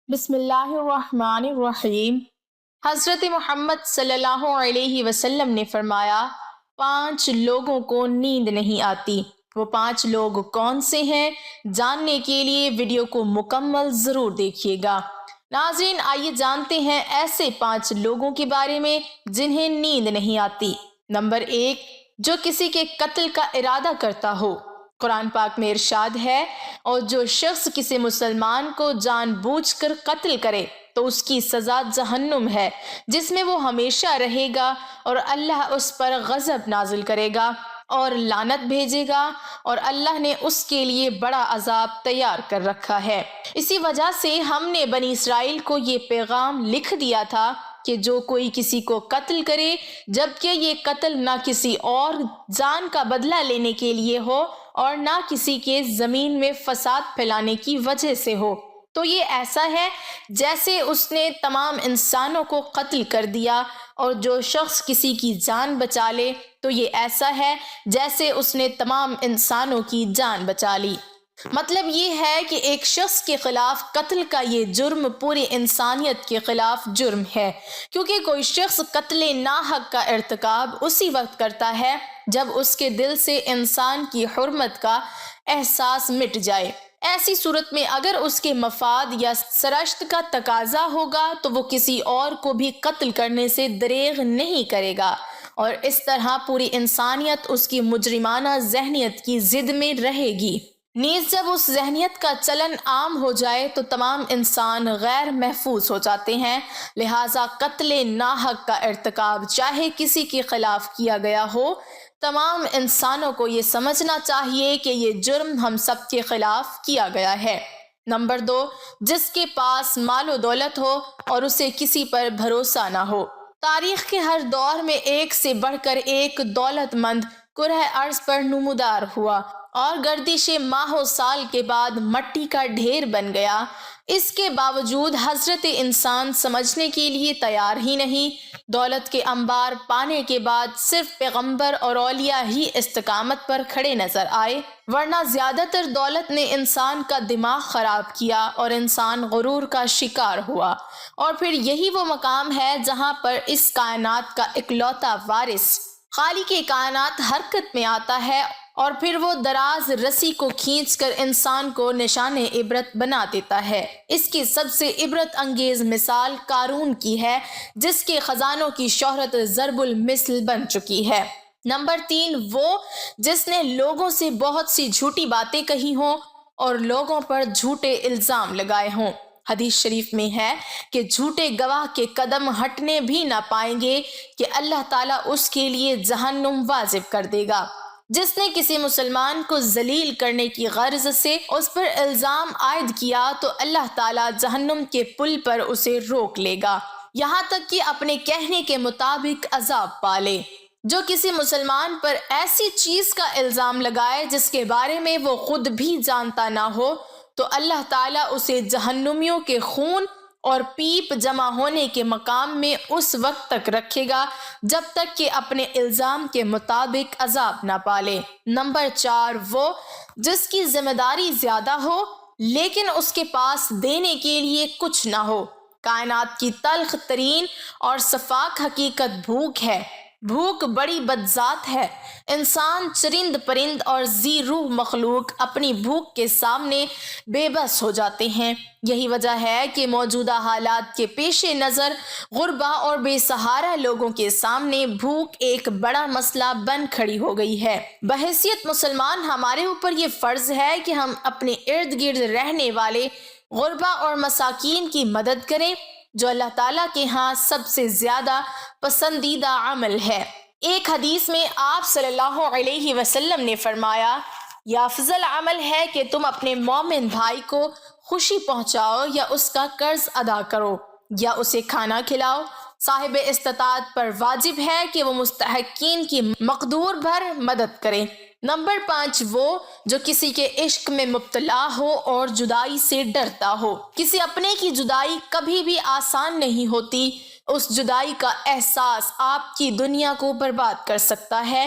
بسم اللہ الرحمن الرحیم۔ حضرت محمد صلی اللہ علیہ وسلم نے فرمایا 5 لوگوں کو نیند نہیں آتی۔ وہ 5 لوگ کون سے ہیں؟ جاننے کے لیے ویڈیو کو مکمل ضرور دیکھیے گا۔ ناظرین، آئیے جانتے ہیں ایسے 5 لوگوں کے بارے میں جنہیں نیند نہیں آتی۔ نمبر 1، جو کسی کے قتل کا ارادہ کرتا ہو۔ قرآن پاک میں ارشاد ہے، اور جو شخص کسی مسلمان کو جان بوجھ کر قتل کرے تو اس کی سزا جہنم ہے، جس میں وہ ہمیشہ رہے گا، اور اللہ اس پر غضب نازل کرے گا اور لعنت بھیجے گا، اور اللہ نے اس کے لیے بڑا عذاب تیار کر رکھا ہے۔ اسی وجہ سے ہم نے بنی اسرائیل کو یہ پیغام لکھ دیا تھا کہ جو کوئی کسی کو قتل کرے جبکہ یہ قتل نہ کسی اور جان کا بدلہ لینے کے لیے ہو اور نہ کسی کے زمین میں فساد پھیلانے کی وجہ سے ہو، تو یہ ایسا ہے جیسے اس نے تمام انسانوں کو قتل کر دیا، اور جو شخص کسی کی جان بچا لے تو یہ ایسا ہے جیسے اس نے تمام انسانوں کی جان بچا لی۔ مطلب یہ ہے کہ ایک شخص کے خلاف قتل کا یہ جرم پوری انسانیت کے خلاف جرم ہے، کیونکہ کوئی شخص قتل ناحق کا ارتکاب اسی وقت کرتا ہے جب اس کے دل سے انسان کی حرمت کا احساس مٹ جائے۔ ایسی صورت میں اگر اس کے مفاد یا سرشت کا تقاضا ہوگا تو وہ کسی اور کو بھی قتل کرنے سے دریغ نہیں کرے گا، اور اس طرح پوری انسانیت اس کی مجرمانہ ذہنیت کی ضد میں رہے گی۔ نیز جب اس ذہنیت کا چلن عام ہو جائے تو تمام انسان غیر محفوظ ہو جاتے ہیں، لہٰذا قتل ناحق کا ارتکاب چاہے کسی کے خلاف کیا گیا ہو، تمام انسانوں کو یہ سمجھنا چاہیے کہ یہ جرم ہم سب کے خلاف کیا گیا ہے۔ نمبر 2، جس کے پاس مال و دولت ہو اور اسے کسی پر بھروسہ نہ ہو۔ تاریخ کے ہر دور میں ایک سے بڑھ کر ایک دولت مند کرہ ارض پر نمودار ہوا اور گردش ماہ و سال کے بعد مٹی کا ڈھیر بن گیا۔ اس کے باوجود حضرت انسان سمجھنے کے لیے تیار ہی نہیں۔ دولت کے انبار پانے کے بعد صرف پیغمبر اور اولیاء ہی استقامت پر کھڑے نظر آئے، ورنہ زیادہ تر دولت نے انسان کا دماغ خراب کیا اور انسان غرور کا شکار ہوا۔ اور پھر یہی وہ مقام ہے جہاں پر اس کائنات کا اکلوتا وارث خالق کائنات حرکت میں آتا ہے، اور پھر وہ دراز رسی کو کھینچ کر انسان کو نشان عبرت بنا دیتا ہے۔ اس کی سب سے عبرت انگیز مثال قارون کی ہے، جس کے خزانوں کی شہرت ضرب المثل بن چکی ہے۔ نمبر 3، وہ جس نے لوگوں سے بہت سی جھوٹی باتیں کہی ہوں اور لوگوں پر جھوٹے الزام لگائے ہوں۔ حدیث شریف میں ہے کہ جھوٹے گواہ کے قدم ہٹنے بھی نہ پائیں گے کہ اللہ تعالیٰ اس کے لیے جہنم واجب کر دے گا۔ جس نے کسی مسلمان کو ذلیل کرنے کی غرض سے اس پر الزام عائد کیا تو اللہ تعالیٰ جہنم کے پل پر اسے روک لے گا، یہاں تک کہ اپنے کہنے کے مطابق عذاب پالے۔ جو کسی مسلمان پر ایسی چیز کا الزام لگائے جس کے بارے میں وہ خود بھی جانتا نہ ہو تو اللہ تعالیٰ اسے جہنمیوں کے خون اور پیپ جمع ہونے کے مقام میں اس وقت تک رکھے گا جب تک کہ اپنے الزام کے مطابق عذاب نہ پالے۔ نمبر 4، وہ جس کی ذمہ داری زیادہ ہو لیکن اس کے پاس دینے کے لیے کچھ نہ ہو۔ کائنات کی تلخ ترین اور سفاک حقیقت بھوک ہے۔ بھوک بڑی بدذات ہے۔ انسان، چرند پرند اور ذی روح مخلوق اپنی بھوک کے سامنے بے بس ہو جاتے ہیں۔ یہی وجہ ہے کہ موجودہ حالات کے پیش نظر غربا اور بے سہارا لوگوں کے سامنے بھوک ایک بڑا مسئلہ بن کھڑی ہو گئی ہے۔ بحیثیت مسلمان ہمارے اوپر یہ فرض ہے کہ ہم اپنے ارد گرد رہنے والے غربا اور مساکین کی مدد کریں، جو اللہ تعالیٰ کے ہاں سب سے زیادہ پسندیدہ عمل ہے۔ ایک حدیث میں آپ صلی اللہ علیہ وسلم نے فرمایا، یہ افضل عمل ہے کہ تم اپنے مومن بھائی کو خوشی پہنچاؤ یا اس کا قرض ادا کرو یا اسے کھانا کھلاؤ۔ صاحب استطاعت پر واجب ہے کہ وہ مستحقین کی مقدور بھر مدد کرے۔ نمبر 5، وہ جو کسی کے عشق میں مبتلا ہو اور جدائی سے ڈرتا ہو۔ کسی اپنے کی جدائی کبھی بھی آسان نہیں ہوتی۔ اس جدائی کا احساس آپ کی دنیا کو برباد کر سکتا ہے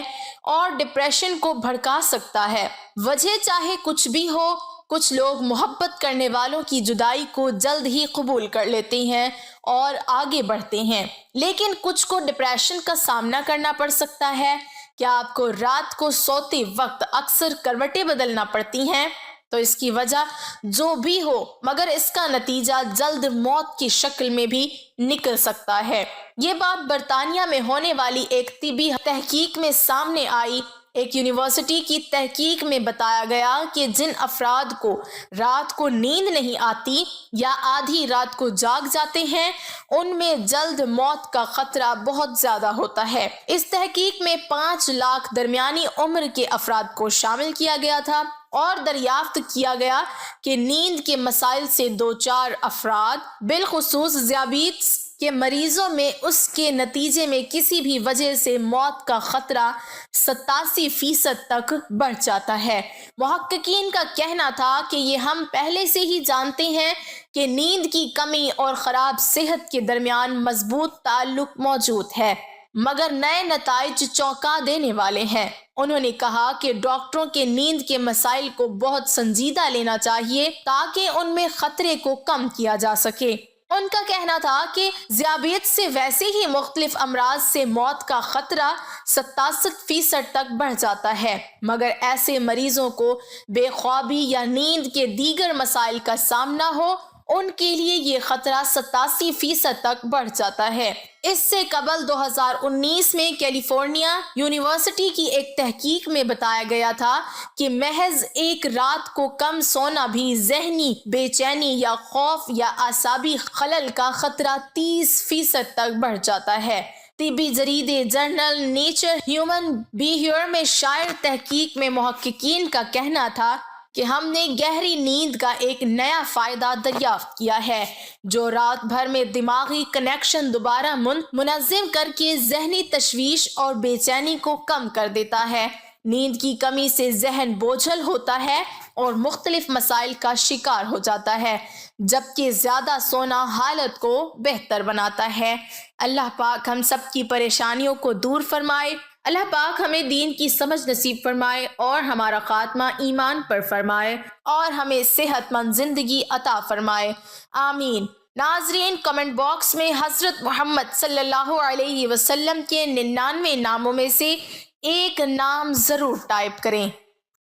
اور ڈپریشن کو بھڑکا سکتا ہے۔ وجہ چاہے کچھ بھی ہو، کچھ لوگ محبت کرنے والوں کی جدائی کو جلد ہی قبول کر لیتے ہیں اور آگے بڑھتے ہیں، لیکن کچھ کو ڈپریشن کا سامنا کرنا پڑ سکتا ہے۔ کیا آپ کو رات کو سوتے وقت اکثر کروٹیں بدلنا پڑتی ہیں؟ تو اس کی وجہ جو بھی ہو، مگر اس کا نتیجہ جلد موت کی شکل میں بھی نکل سکتا ہے۔ یہ بات برطانیہ میں ہونے والی ایک طبی تحقیق میں سامنے آئی۔ ایک یونیورسٹی کی تحقیق میں بتایا گیا کہ جن افراد کو رات کو نیند نہیں آتی یا آدھی رات کو جاگ جاتے ہیں، ان میں جلد موت کا خطرہ بہت زیادہ ہوتا ہے۔ اس تحقیق میں 5 لاکھ درمیانی عمر کے افراد کو شامل کیا گیا تھا اور دریافت کیا گیا کہ نیند کے مسائل سے دوچار افراد، بالخصوص ذیابیطس کے مریضوں میں، اس کے نتیجے میں کسی بھی وجہ سے موت کا خطرہ 87% تک بڑھ جاتا ہے۔ محققین کا کہنا تھا کہ یہ ہم پہلے سے ہی جانتے ہیں کہ نیند کی کمی اور خراب صحت کے درمیان مضبوط تعلق موجود ہے، مگر نئے نتائج چونکا دینے والے ہیں۔ انہوں نے کہا کہ ڈاکٹروں کے نیند کے مسائل کو بہت سنجیدہ لینا چاہیے تاکہ ان میں خطرے کو کم کیا جا سکے۔ ان کا کہنا تھا کہ ذیابیطس سے ویسے ہی مختلف امراض سے موت کا خطرہ 67% تک بڑھ جاتا ہے، مگر ایسے مریضوں کو بے خوابی یا نیند کے دیگر مسائل کا سامنا ہو، ان کے لیے یہ خطرہ 87% تک بڑھ جاتا ہے۔ اس سے قبل 2019 میں کیلیفورنیا یونیورسٹی کی ایک تحقیق میں بتایا گیا تھا کہ محض ایک رات کو کم سونا بھی ذہنی بے چینی یا خوف یا اعصابی خلل کا خطرہ 30% تک بڑھ جاتا ہے۔ طبی جریدے جرنل نیچر ہیومن بیہیویئر میں شائع تحقیق میں محققین کا کہنا تھا کہ ہم نے گہری نیند کا ایک نیا فائدہ دریافت کیا ہے جو رات بھر میں دماغی کنیکشن دوبارہ منظم کر کے ذہنی تشویش اور بے چینی کو کم کر دیتا ہے۔ نیند کی کمی سے ذہن بوجھل ہوتا ہے اور مختلف مسائل کا شکار ہو جاتا ہے، جبکہ زیادہ سونا حالت کو بہتر بناتا ہے۔ اللہ پاک ہم سب کی پریشانیوں کو دور فرمائے۔ اللہ پاک ہمیں دین کی سمجھ نصیب فرمائے اور ہمارا خاتمہ ایمان پر فرمائے اور ہمیں صحت مند زندگی عطا فرمائے، آمین۔ ناظرین، کمنٹ باکس میں حضرت محمد صلی اللہ علیہ وسلم کے 99 ناموں میں سے ایک نام ضرور ٹائپ کریں۔